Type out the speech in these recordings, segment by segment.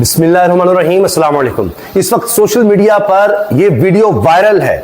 बिस्मिल्लाहिर्रहमानिर्रहीम, अस्सलाम वालेकुम। इस वक्त सोशल मीडिया पर यह वीडियो वायरल है।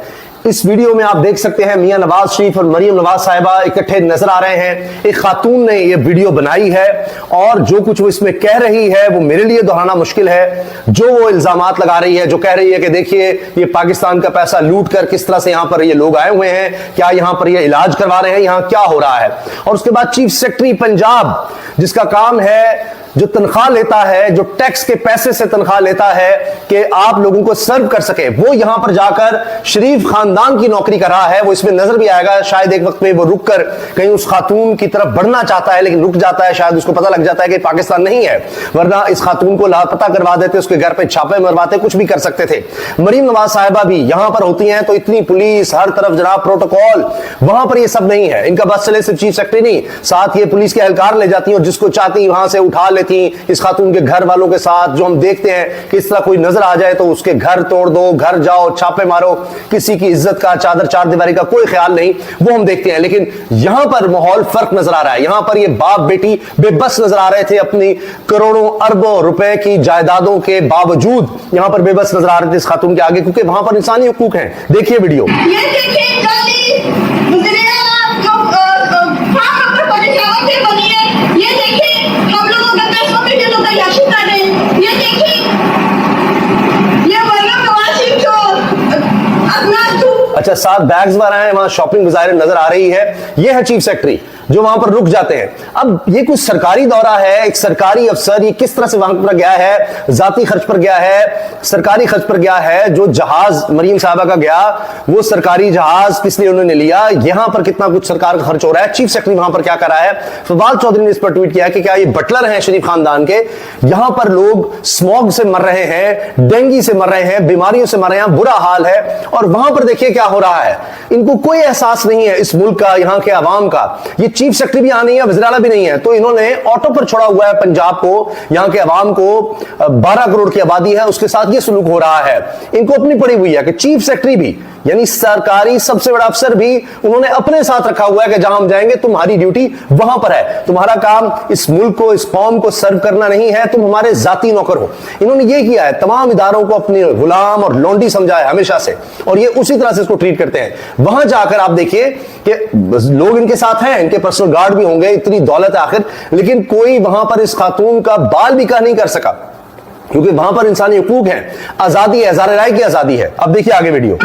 इस वीडियो में आप देख सकते हैं मियां नवाज शरीफ और मरियम नवाज साहिबा इकट्ठे नजर आ रहे हैं। एक खातून ने यह वीडियो बनाई है और जो कुछ वो इसमें कह रही है वो मेरे लिए दोहराना मुश्किल है। जो वो इल्जामात लगा रही है, जो कह रही है कि देखिए ये पाकिस्तान का पैसा लूट कर किस तरह से यहां पर ये लोग आए हुए हैं, क्या यहां पर ये इलाज करवा रहे हैं, यहां क्या हो रहा है। और उसके बाद चीफ सेक्रेटरी पंजाब, जिसका काम है, जो तनख्वाह लेता है, जो टैक्स के पैसे से तनख्वाह लेता है कि आप लोगों को सर्व कर सके, वो यहां पर जाकर शरीफ खानदान की नौकरी कर रहा है। वो इसमें नजर भी आएगा। शायद एक वक्त में वो रुक कर कहीं उस खातून की तरफ बढ़ना चाहता है, लेकिन रुक जाता है। शायद उसको पता लग जाता है कि पाकिस्तान नहीं है, वरना इस खातून को लापता करवा देते, उसके घर पे छापे मरवाते, कुछ भी कर सकते थे। मरीम नवाज साहिबा भी यहां पर होती हैं तो इतनी पुलिस, हर तरफ जनाब प्रोटोकॉल, वहां पर ये सब नहीं है। इनका बस चले सिर्फ चीफ सेक्रेटरी नहीं, साथ ये पुलिस के एहलकार ले जाती है और जिसको चाहती वहां से उठा लेती। इस खातून के घर वालों के साथ जो हम देखते हैं कि इस तरह कोई नजर आ जाए तो उसके घर तोड़ दो, घर जाओ, छापे मारो, किसी की इज्जत का, चादर चार दीवारी का कोई ख्याल नहीं, वो हम देखते हैं। लेकिन यहां पर माहौल फर्क नजर आ रहा है। यहां पर ये बाप बेटी बेबस नजर आ रहे थे, अपनी करोड़ों अरबों रुपए की जायदादों के बावजूद यहां पर बेबस नजर आ रहे थे इस खातून के आगे, क्योंकि वहां पर इंसानी हुकूक हैं। देखिए वीडियो। अच्छा, 7 बैग्स भरा है, वहां शॉपिंग बाजार नजर आ रही है। यह है चीफ सेक्रेटरी जो वहां पर रुक जाते हैं। अब ये कुछ सरकारी दौरा है, एक सरकारी अफसर ये किस तरह से वहां पर गया है, जाती खर्च पर गया है, सरकारी खर्च पर गया है। जो जहाज मरीम साहबा का गया, वो सरकारी जहाज किस लिए उन्होंने लिया, यहां पर कितना कुछ सरकार का खर्च हो रहा है, चीफ सेक्रेटरी वहां पर क्या कर रहा है। फवाद चौधरी ने इस पर ट्वीट किया कि क्या ये बटलर हैं शरीफ खानदान के, यहां पर लोग स्मॉग से मर रहे हैं, डेंगू से मर रहे हैं, बीमारियों से मर रहे हैं, बुरा हाल है। और वहां पर देखिए क्या हो रहा है। इनको कोई एहसास नहीं है इस मुल्क का, यहां के अवाम का। ये चीफ सेक्रेटरी भी यहां नहीं है, वज़ीर आला भी नहीं है, तो इन्होंने ऑटो पर छोड़ा हुआ है पंजाब को, यहां के अवाम को। 12 करोड़ की आबादी है, उसके साथ ये सलूक हो रहा है। इनको अपनी पड़ी हुई है कि चीफ सेक्रेटरी भी, यानी सरकारी सबसे बड़ा अफसर भी, उन्होंने अपने साथ रखा हुआ है कि जहां हम जाएंगे तुम्हारी ड्यूटी वहां पर है, तुम्हारा काम इस मुल्क को, इस कौम को सर्व करना नहीं है, तुम हमारे जाती नौकर हो। इन्होंने ये किया है, तमाम इदारों को अपने गुलाम और लौंडी समझा है हमेशा से, और ये उसी तरह से इसको ट्रीट करते हैं। वहां जाकर आप देखिए कि लोग इनके साथ हैं, इनके पर्सनल गार्ड भी होंगे, इतनी दौलत है आखिर, लेकिन कोई वहां पर इस खातून का बाल भी कह नहीं कर सका, क्योंकि वहां पर इंसानी हुकूक है, आजादी है, इज़हार राय की आजादी है। अब देखिए आगे वीडियो।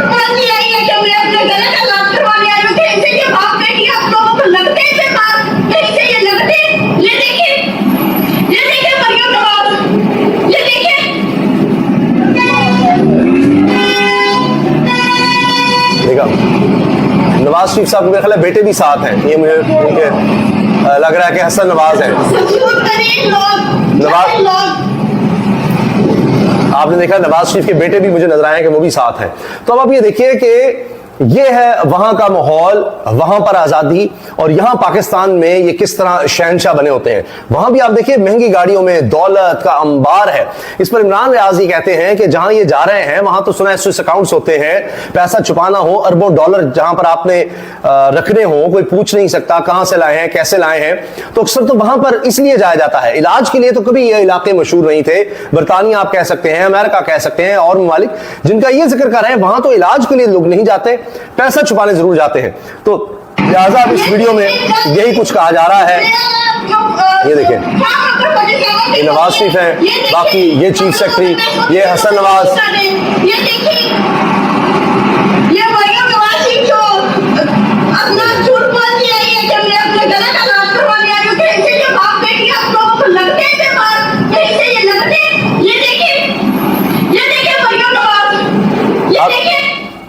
देखा, नवाज शरीफ साहब मेरे ख्याल बेटे भी साथ हैं, ये मुझे उनके लग रहा है कि हसन नवाज है। नवाज, आपने देखा नवाज शरीफ के बेटे भी मुझे नजर आए कि वो भी साथ हैं। तो अब आप ये देखिए कि ये है वहां का माहौल, वहां पर आजादी, और यहां पाकिस्तान में ये किस तरह शहंशाह बने होते हैं। वहां भी आप देखिए महंगी गाड़ियों में दौलत का अंबार है। इस पर इमरान रियाजी कहते हैं कि जहां ये जा रहे हैं वहां तो सुना है स्विस अकाउंट्स होते हैं, पैसा छुपाना हो, अरबों डॉलर जहां पर आपने रखने हो, कोई पूछ नहीं सकता कहां से लाए हैं, कैसे लाए हैं। तो अक्सर तो वहां पर इसलिए जाया जाता है, इलाज के लिए तो कभी ये इलाके मशहूर नहीं थे। बरतानिया आप कह सकते हैं, अमेरिका कह सकते हैं, और ममालिक जिनका ये जिक्र कर रहे हैं, वहां तो इलाज के लिए लोग नहीं जाते, पैसा छुपाने जरूर जाते हैं। तो लिहाजा इस वीडियो में यही कुछ कहा जा रहा है। ये देखें, ये नवाज शरीफ है, बाकी ये चीफ सेक्रेटरी, ये हसन नवाज।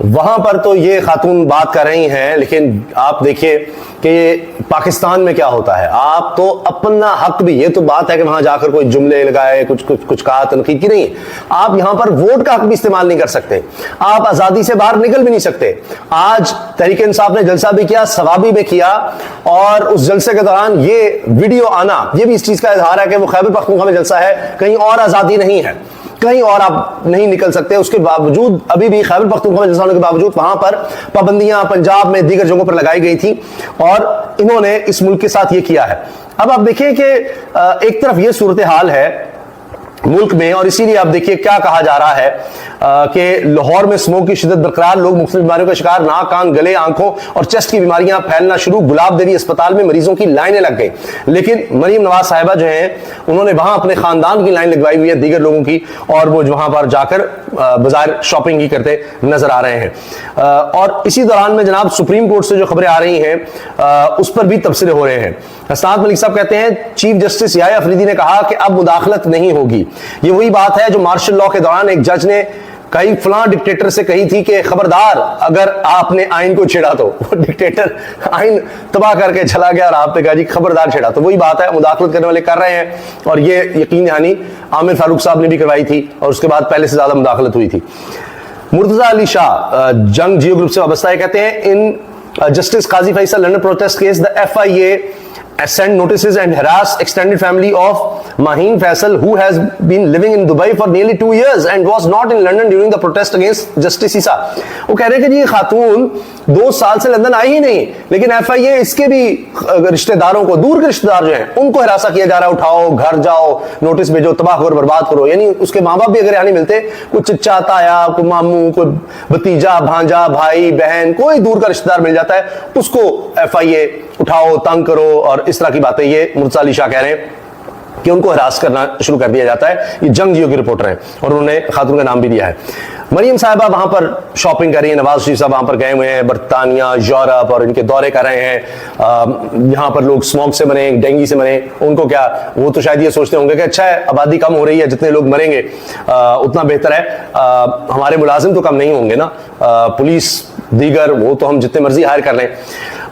वहां पर तो ये खातून बात कर रही हैं, लेकिन आप देखिए कि पाकिस्तान में क्या होता है। आप तो अपना हक भी, ये तो बात है कि वहां जाकर कोई जुमले लगाए, कुछ कहा, तनकीद की नहीं। आप यहां पर वोट का हक भी इस्तेमाल नहीं कर सकते, आप आजादी से बाहर निकल भी नहीं सकते। आज तहरीक इंसाफ ने जलसा भी किया, सवाबी में किया, और उस जलसे के दौरान ये वीडियो आना, ये भी इस चीज का इजहार है कि वो खैबर पख्तूनख्वा में जलसा है, कहीं और आजादी नहीं है, कहीं और आप नहीं निकल सकते। उसके बावजूद अभी भी खैबर पख्तूनख्वा में जलसा होने के बावजूद वहां पर पाबंदियां पंजाब में दीगर जगहों पर लगाई गई थी, और इन्होंने इस मुल्क के साथ ये किया है। अब आप देखिए कि एक तरफ ये सूरत हाल है मुल्क में। और इसीलिए अब देखिए क्या कहा जा रहा है कि लाहौर में स्मोक की शिद्दत बरकरार, लोग मुख्तलिफ बीमारियों का शिकार, नाक कान गले आंखों और चेस्ट की बीमारियां फैलना शुरू। गुलाब देवी अस्पताल में मरीजों की लाइनें लग गई, लेकिन मरीम नवाज साहिबा जो हैं उन्होंने वहां अपने खानदान की लाइन लगवाई हुई है दीगर लोगों की, और वो वहां पर जाकर बाजार शॉपिंग ही करते नजर आ रहे हैं। और इसी दौरान में जनाब सुप्रीम कोर्ट से जो खबरें आ रही हैं उस पर भी तबसरे हो रहे हैं। हसनात मलिक साहब कहते हैं चीफ जस्टिस याह्या अफरीदी ने कहा कि अब मुदाखलत नहीं होगी। ये वही बात है जो मार्शल लॉ के दौरान एक जज ने कई फलां डिक्टेटर से कही थी कि खबरदार अगर आपने आइन को छेड़ा तो। वो डिक्टेटर आइन तबाह करके चला गया और आपने कहा जी खबरदार छेड़ा। तो वही बात है, मुदाखलत करने वाले कर रहे हैं, और ये यकीन दहानी आमिर फारूक साहब ने भी करवाई थी और उसके बाद पहले से ज्यादा मुदाखलत हुई थी। मुर्तजा अली शाह जंग जियो ग्रुप से वाबस्ता है, कहते हैं in justice Qazi Faisal London protest case the FIA sent notices and harass extended family of Maheen Faisal, who has been living in Dubai for nearly 2 years and was not in London during the protest against Justice Issa। वो कह रहे हैं कि जी खातून 2 साल से London आई ही नहीं, लेकिन FIA इसके भी रिश्तेदारों को, दूर के रिश्तेदार जो हैं उनको हिरासा किया जा रहा है, उठाओ घर जाओ, नोटिस भेजो, तबाह करो, बर्बाद करो। यानी उसके माँ बाप भी अगर यहाँ नहीं मिलते, कोई चचा ताया, कोई मामू, कोई भतीजा भांजा भाई बहन, कोई दूर का रिश्तेदार मिल जाता है, उसको FIA उठाओ, तंग करो, और इस तरह की बातें ये मुर्तजा अली शाह कह रहे हैं कि उनको हरास करना शुरू कर दिया जाता है। ये जंग जियो की रिपोर्टर हैं और उन्होंने खातून का नाम भी दिया है। मरियम साहिबा वहां पर शॉपिंग कर रही है, नवाज शरीफ साहब वहां पर गए हुए हैं, बरतानिया, यूरोप, और इनके दौरे कर रहे हैं। यहाँ पर लोग स्मोक से मरे, डेंगू से मरे, उनको क्या, वो तो शायद ये सोचते होंगे कि अच्छा है आबादी कम हो रही है, जितने लोग मरेंगे उतना बेहतर है, हमारे मुलाजिम तो कम नहीं होंगे ना, पुलिस दीगर वो तो हम जितने मर्जी हायर कर लें।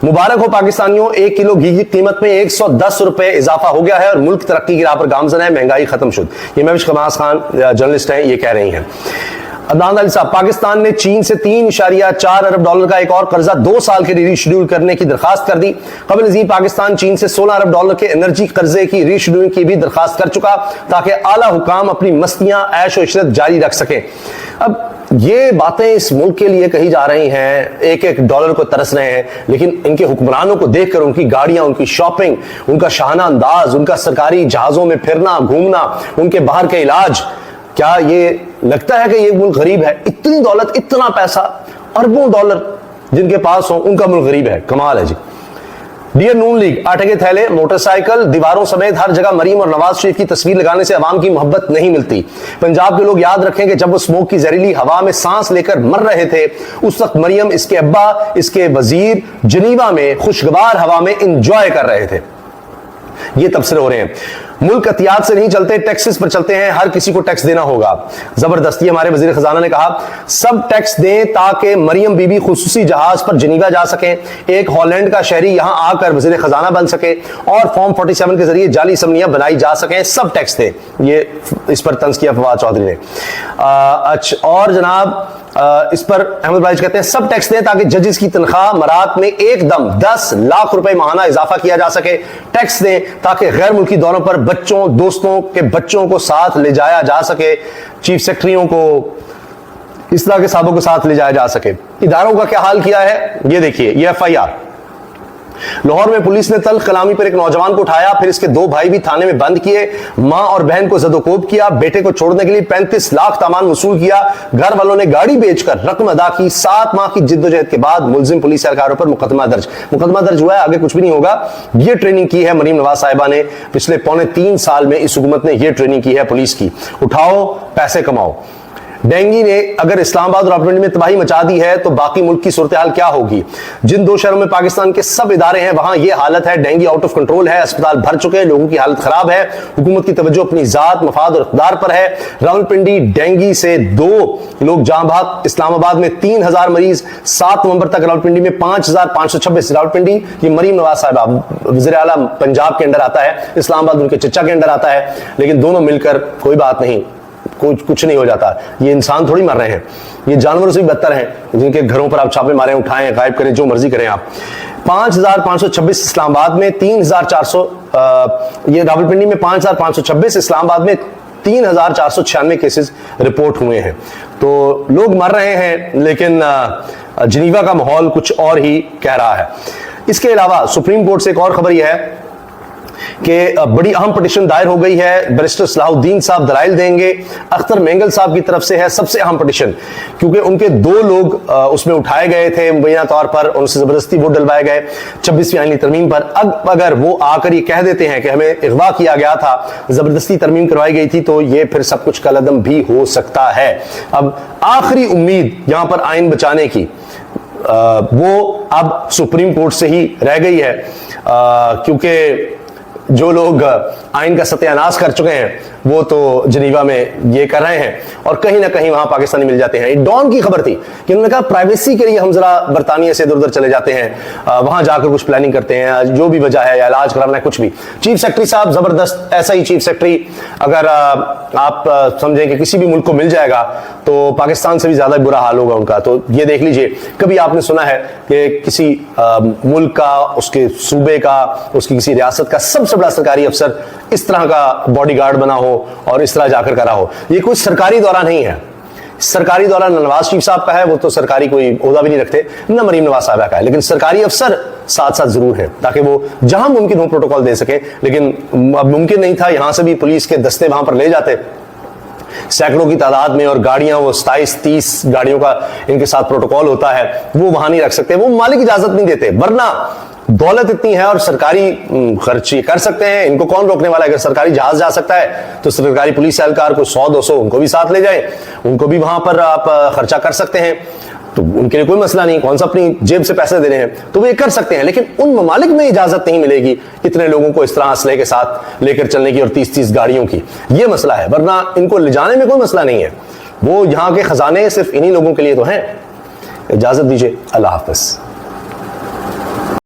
मुबारक हो पाकिस्तानियों, 1 किलो घी की कीमत में 110 रुपए इजाफा हो गया है और मुल्क तरक्की की राह पर गामजन है, महंगाई खत्म शुद। ये महविश खमास खान जर्नलिस्ट हैं, ये कह रही हैं। अदनान अली साहब, पाकिस्तान ने चीन से $3.4 अरब का एक और कर्जा 2 साल के लिए रीशेड्यूल करने की दरखास्त कर दी। कबल नज़ीर पाकिस्तान चीन से $16 अरब के एनर्जी कर्जे की रीशेड्यूलिंग की भी दरखास्त कर चुका, ताकि आला हुकाम अपनी मस्तियां ऐश और इशरत जारी रख सके। अब ये बातें इस मुल्क के लिए कही जा रही हैं, $1-1 डॉलर को तरस रहे हैं, लेकिन इनके हुक्मरानों को देखकर, उनकी गाड़ियां, उनकी शॉपिंग, उनका शाहाना अंदाज, उनका सरकारी जहाजों में फिरना घूमना, उनके बाहर के इलाज, क्या ये लगता है कि ये मुल्क गरीब है? इतनी दौलत, इतना पैसा, अरबों डॉलर जिनके पास हो, उनका मुल्क गरीब है। कमाल है जी। डियर नून लीग, आटे के थैले, मोटरसाइकिल, दीवारों समेत हर जगह मरीम और नवाज शरीफ की तस्वीर लगाने से अवाम की मोहब्बत नहीं मिलती। पंजाब के लोग याद रखें कि जब वो स्मोक की जहरीली हवा में सांस लेकर मर रहे थे, उस वक्त मरियम, इसके अब्बा, इसके वजीर जनीवा में खुशगवार हवा में इंजॉय कर रहे थे। ये तबसरे हो रहे हैं। मुल्क एहतियात से नहीं चलते, टैक्सेस पर चलते हैं, हर किसी को टैक्स देना होगा। जबरदस्ती हमारे वजीर खजाना ने कहा सब टैक्स दें ताकि मरियम बीबी खुसूसी जहाज पर जनीवा जा सके, एक हॉलैंड का शहरी यहां आकर वजीर खजाना बन सके और फॉर्म 47 के जरिए जाली असम्बलियां बनाई जा सकें। सब टैक्स दें। ये इस पर तंज किया फवाद चौधरी ने। अच्छा, और जनाब इस पर अहमद भाई कहते हैं सब टैक्स दें ताकि जजेस की तनख्वाह मरात में एकदम 10 लाख रुपए माहाना इजाफा किया जा सके। टैक्स दें ताकि गैर मुल्की दौरों पर बच्चों, दोस्तों के बच्चों को साथ ले जाया जा सके, चीफ सेक्रेटरियों को, इस तरह के साहबों को साथ ले जाया जा सके। इदारों का क्या हाल किया है ये देखिए। ये FIR लाहौर में पुलिस ने तल्ख कलामी पर एक नौजवान को उठाया, फिर इसके 2 भाई भी थाने में बंद किए, मां और बहन को जदोकोब किया, बेटे को छोड़ने के लिए 35 लाख तामान वसूल किया, घर वालों ने गाड़ी बेचकर रकम अदा की। 7 माह की जिद्दोजहद के बाद मुलजिम पुलिस एहलकारों पर मुकदमा दर्ज हुआ है, आगे कुछ भी नहीं होगा। यह ट्रेनिंग की है मरीम नवाज साहिबा ने, पिछले 3.25 साल में इस हुकूमत ने यह ट्रेनिंग की है पुलिस की। उठाओ पैसे कमाओ। डेंगू ने अगर इस्लामाबाद और रावलपिंडी में तबाही मचा दी है तो बाकी मुल्क की सूरत हाल क्या होगी? जिन 2 शहरों में पाकिस्तान के सब इदारे हैं वहां यह हालत है। डेंगू आउट ऑफ कंट्रोल है, अस्पताल भर चुके हैं, लोगों की हालत खराब है। हुकूमत की तवज्जो अपनी जात, मफाद और इक़्तिदार पर है। रावलपिंडी डेंगू से 2 लोग जाँ बहक, इस्लामाबाद में 3000 मरीज, 7 नवंबर तक रावलपिंडी में 5526। रावलपिंडी ये मरीम नवाज साहिबा वज़ीर आला पंजाब के अंडर आता है, इस्लामाबाद उनके चचा के अंडर आता है, लेकिन दोनों मिलकर कोई बात नहीं, कुछ नहीं हो जाता। ये इंसान थोड़ी मर रहे हैं, ये जानवरों से भी बदतर हैं जिनके घरों पर आप छापे मारें, उठाएं, गायब करें, जो मर्जी करें आप। 5526 इस्लामाबाद में, 3400 ये रावलपिंडी में 5526, इस्लामाबाद में 3496 केसेस रिपोर्ट हुए हैं। तो लोग मर रहे हैं, लेकिन जिनीवा का माहौल कुछ और ही कह रहा है। इसके अलावा सुप्रीम कोर्ट से एक और खबर यह है कि बड़ी अहम पिटीशन दायर हो गई है। बैरिस्टर सलाहुद्दीन साहब दलाइल देंगे। अख्तर मेंगल साहब की तरफ से है सबसे अहम पिटीशन, क्योंकि उनके 2 लोग उसमें उठाए गए थे मुबैना तौर पर, उनसे जबरदस्ती वोट डलवाए गए 26वीं आईनी तरमीम पर। अब अगर वो आकर ये कह देते हैं कि हमें अगवा किया गया था, जबरदस्ती तरमीम करवाई गई थी, तो ये फिर सब कुछ कलअदम भी हो सकता है। अब आखिरी उम्मीद यहां पर आइन बचाने की वो अब सुप्रीम कोर्ट से ही रह गई है, क्योंकि जो लोग आइन का सत्यानाश कर चुके हैं वो तो जनीवा में ये कर रहे हैं और कहीं ना कहीं वहां पाकिस्तानी मिल जाते हैं। डॉन की खबर थी कि उन्होंने कहा प्राइवेसी के लिए हम जरा बरतानिया से इधर उधर चले जाते हैं, वहां जाकर कुछ प्लानिंग करते हैं, जो भी वजह है या इलाज कराना है, कुछ भी। चीफ सेक्रेटरी साहब जबरदस्त, ऐसा ही चीफ सेक्रेटरी अगर आप समझें कि किसी भी मुल्क को मिल जाएगा तो पाकिस्तान से भी ज्यादा बुरा हाल होगा उनका। तो ये देख लीजिए, कभी आपने सुना है कि किसी मुल्क का, उसके सूबे का, उसकी किसी रियासत का सबसे बड़ा सरकारी अफसर इस तरह का बॉडीगार्ड बना हो और इस तरह जाकर करा हो? ये कोई सरकारी दौरा नहीं है। सरकारी दौरा नवाज शरीफ साहब का है, वो तो सरकारी कोई ओहदा भी नहीं रखते, ना मरीम नवाज साहब का है, लेकिन सरकारी अफसर साथ साथ जरूर है ताकि वो जहां मुमकिन हो प्रोटोकॉल दे सके। लेकिन अब मुमकिन नहीं था, यहां से भी पुलिस के दस्ते वहां पर ले जाते सैकड़ों की तादाद में, और गाड़ियां वो 27-30 गाड़ियों का इनके साथ प्रोटोकॉल होता है, वो वहां नहीं रख सकते, वो मालिक इजाजत नहीं देते। वरना दौलत इतनी है और सरकारी खर्च कर सकते हैं, इनको कौन रोकने वाला है? अगर सरकारी जहाज जा सकता है तो सरकारी पुलिस एहलकार को 100-200 उनको भी साथ ले जाए, उनको भी वहां पर आप खर्चा कर सकते हैं, तो उनके लिए कोई मसला नहीं, कौन सा अपनी जेब से पैसे देने हैं, तो वे कर सकते हैं। लेकिन उन ममालिक में इजाजत नहीं मिलेगी इतने लोगों को इस तरह असले के साथ लेकर चलने की और 30-30 गाड़ियों की, ये मसला है। वरना इनको ले जाने में कोई मसला नहीं है, वो यहाँ के खजाने सिर्फ इन्हीं लोगों के लिए तो हैं। इजाजत दीजिए, अल्लाह हाफिज।